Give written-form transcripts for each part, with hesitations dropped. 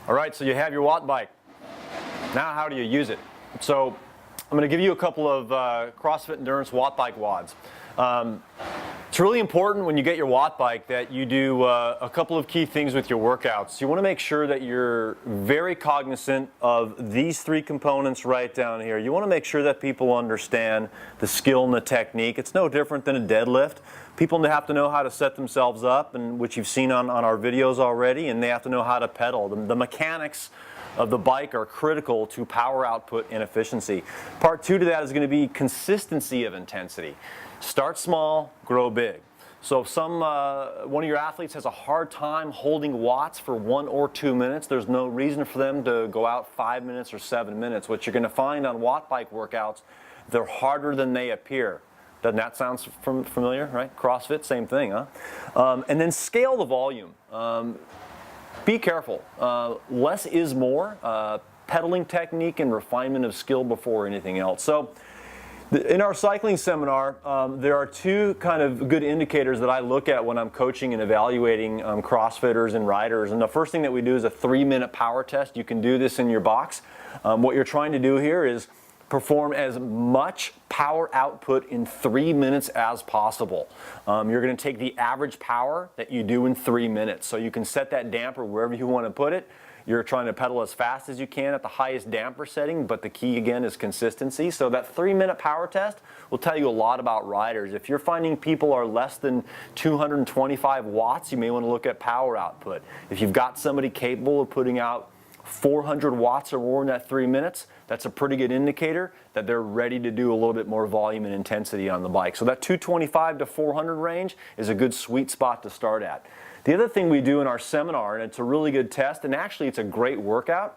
All right, so you have your Wattbike. Now how do you use it? So I'm going to give you a couple of CrossFit Endurance Wattbike WODs. It's really important when you get your Wattbike that you do a couple of key things with your workouts. You want to make sure that you're very cognizant of these three components right down here. You want to make sure that people understand the skill and the technique. It's no different than a deadlift. People have to know how to set themselves up, and which you've seen on our videos already, and they have to know how to pedal. The mechanics of the bike are critical to power output and efficiency. Part two to that is going to be consistency of intensity. Start small, grow big. So if one of your athletes has a hard time holding watts for 1 or 2 minutes, there's no reason for them to go out 5 minutes or 7 minutes. What you're going to find on Wattbike workouts, they're harder than they appear. Doesn't that sound familiar, right? CrossFit, same thing, huh? And then scale the volume. Be careful. Less is more. Pedaling technique and refinement of skill before anything else. So in our cycling seminar, there are two kind of good indicators that I look at when I'm coaching and evaluating CrossFitters and riders. And the first thing that we do is a 3-minute power test. You can do this in your box. What you're trying to do here is perform as much power output in 3 minutes as possible. You're going to take the average power that you do in 3 minutes. So you can set that damper wherever you want to put it. You're trying to pedal as fast as you can at the highest damper setting, but the key again is consistency. So that 3-minute power test will tell you a lot about riders. If you're finding people are less than 225 watts, you may want to look at power output. If you've got somebody capable of putting out 400 watts or more in that 3 minutes, that's a pretty good indicator that they're ready to do a little bit more volume and intensity on the bike. So that 225 to 400 range is a good sweet spot to start at. The other thing we do in our seminar, and it's a really good test, and actually it's a great workout,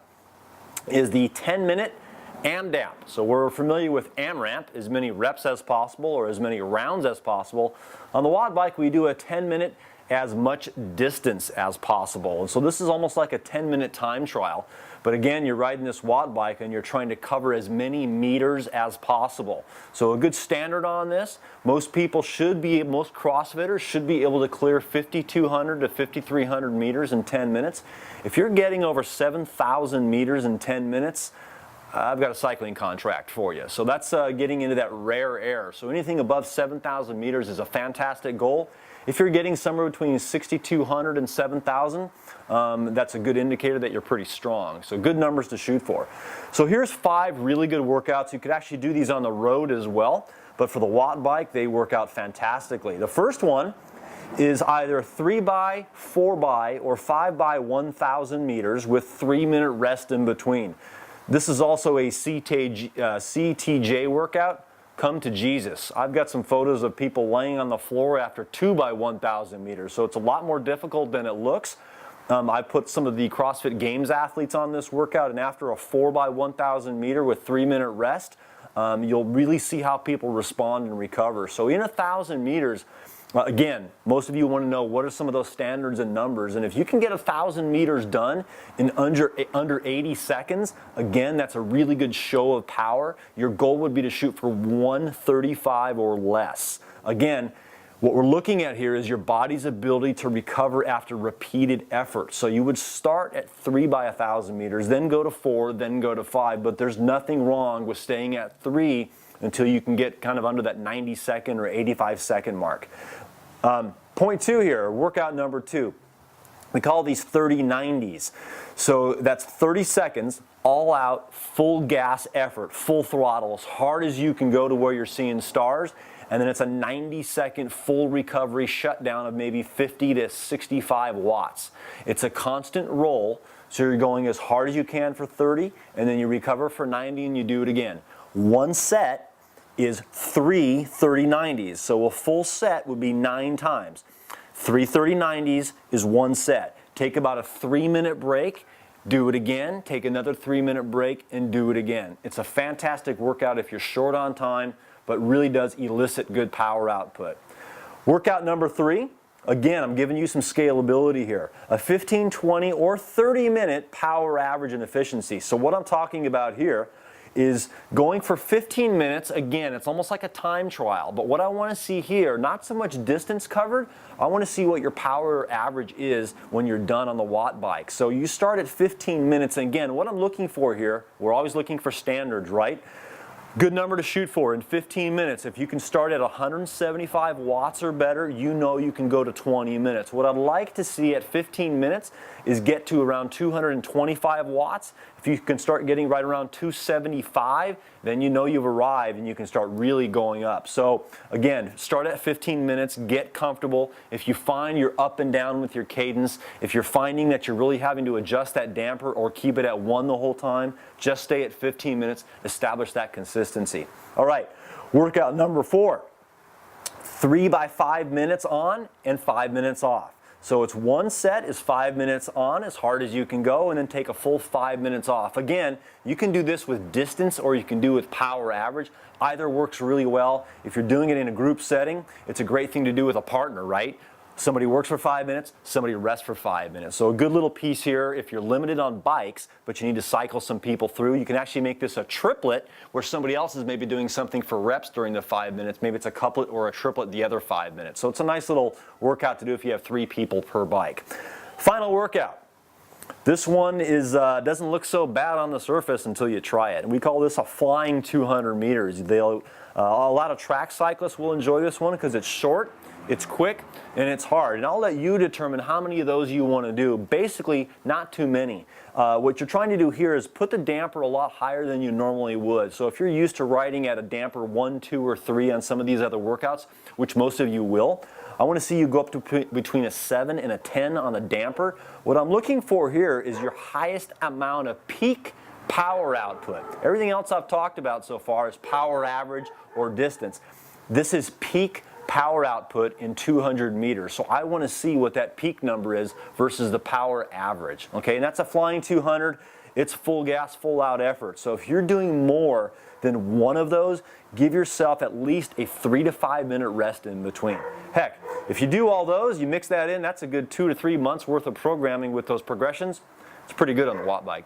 is the 10-minute AMDAP. So we're familiar with AMRAP, as many reps as possible or as many rounds as possible. On the Wattbike, we do a 10-minute as much distance as possible. And so this is almost like a 10-minute time trial. But again, you're riding this Wattbike and you're trying to cover as many meters as possible. So a good standard on this, most CrossFitters should be able to clear 5,200 to 5,300 meters in 10 minutes. If you're getting over 7,000 meters in 10 minutes, I've got a cycling contract for you. So that's getting into that rare air. So anything above 7,000 meters is a fantastic goal. If you're getting somewhere between 6,200 and 7,000, that's a good indicator that you're pretty strong. So good numbers to shoot for. So here's 5 really good workouts. You could actually do these on the road as well, but for the Wattbike, they work out fantastically. The first one is either 3x, 4x, or 5x 1,000 meters with 3-minute rest in between. This is also a CTJ workout. Come to Jesus. I've got some photos of people laying on the floor after 2x 1,000 meters, so it's a lot more difficult than it looks. I put some of the CrossFit Games athletes on this workout, and after a 4x 1,000 meter with 3-minute rest, you'll really see how people respond and recover. So in 1,000 meters, again, most of you want to know what are some of those standards and numbers, and if you can get 1,000 meters done in under 80 seconds, again, that's a really good show of power. Your goal would be to shoot for 135 or less. Again, what we're looking at here is your body's ability to recover after repeated effort. So you would start at 3x 1,000 meters, then go to 4, then go to 5, but there's nothing wrong with staying at 3 until you can get kind of under that 90-second or 85-second mark. Point 2 here, workout number 2. We call these 30-90s. So that's 30 seconds, all out, full gas effort, full throttle, as hard as you can go to where you're seeing stars. And then it's a 90-second full recovery shutdown of maybe 50 to 65 watts. It's a constant roll, so you're going as hard as you can for 30, and then you recover for 90 and you do it again. One set is 3 30-90s, so a full set would be 9 times. 3 30-90s is one set. Take about a 3-minute break, do it again, take another 3-minute break, and do it again. It's a fantastic workout if you're short on time, but really does elicit good power output. Workout number 3, again, I'm giving you some scalability here. A 15, 20, or 30-minute power average and efficiency. So what I'm talking about here is going for 15 minutes. Again, it's almost like a time trial, but what I want to see here, not so much distance covered, I want to see what your power average is when you're done on the Wattbike. So you start at 15 minutes, and again, what I'm looking for here, we're always looking for standards, right? Good number to shoot for in 15 minutes. If you can start at 175 watts or better, you know you can go to 20 minutes. What I'd like to see at 15 minutes is get to around 225 watts. If you can start getting right around 275, then you know you've arrived and you can start really going up. So again, start at 15 minutes, get comfortable. If you find you're up and down with your cadence, if you're finding that you're really having to adjust that damper or keep it at 1 the whole time, just stay at 15 minutes, establish that consistency. All right, workout number 4, 3 by 5 minutes on and 5 minutes off. So it's one set is 5 minutes on, as hard as you can go, and then take a full 5 minutes off. Again, you can do this with distance or you can do with power average. Either works really well. If you're doing it in a group setting, it's a great thing to do with a partner, right? Somebody works for 5 minutes, somebody rests for 5 minutes. So a good little piece here, if you're limited on bikes, but you need to cycle some people through, you can actually make this a triplet where somebody else is maybe doing something for reps during the 5 minutes. Maybe it's a couplet or a triplet the other 5 minutes. So it's a nice little workout to do if you have 3 people per bike. Final workout. This one is doesn't look so bad on the surface until you try it. And we call this a flying 200 meters. A lot of track cyclists will enjoy this one because it's short, it's quick, and it's hard. And I'll let you determine how many of those you want to do. Basically, not too many. What you're trying to do here is put the damper a lot higher than you normally would. So if you're used to riding at a damper 1, 2, or 3 on some of these other workouts, which most of you will, I want to see you go up to between a 7 and a 10 on the damper. What I'm looking for here is your highest amount of peak power output. Everything else I've talked about so far is power average or distance. This is peak power output in 200 meters. So I want to see what that peak number is versus the power average. Okay, and that's a flying 200. It's full gas, full out effort. So if you're doing more than one of those, give yourself at least a 3 to 5 minute rest in between. Heck, if you do all those, you mix that in, that's a good 2 to 3 months worth of programming with those progressions. It's pretty good on the Wattbike.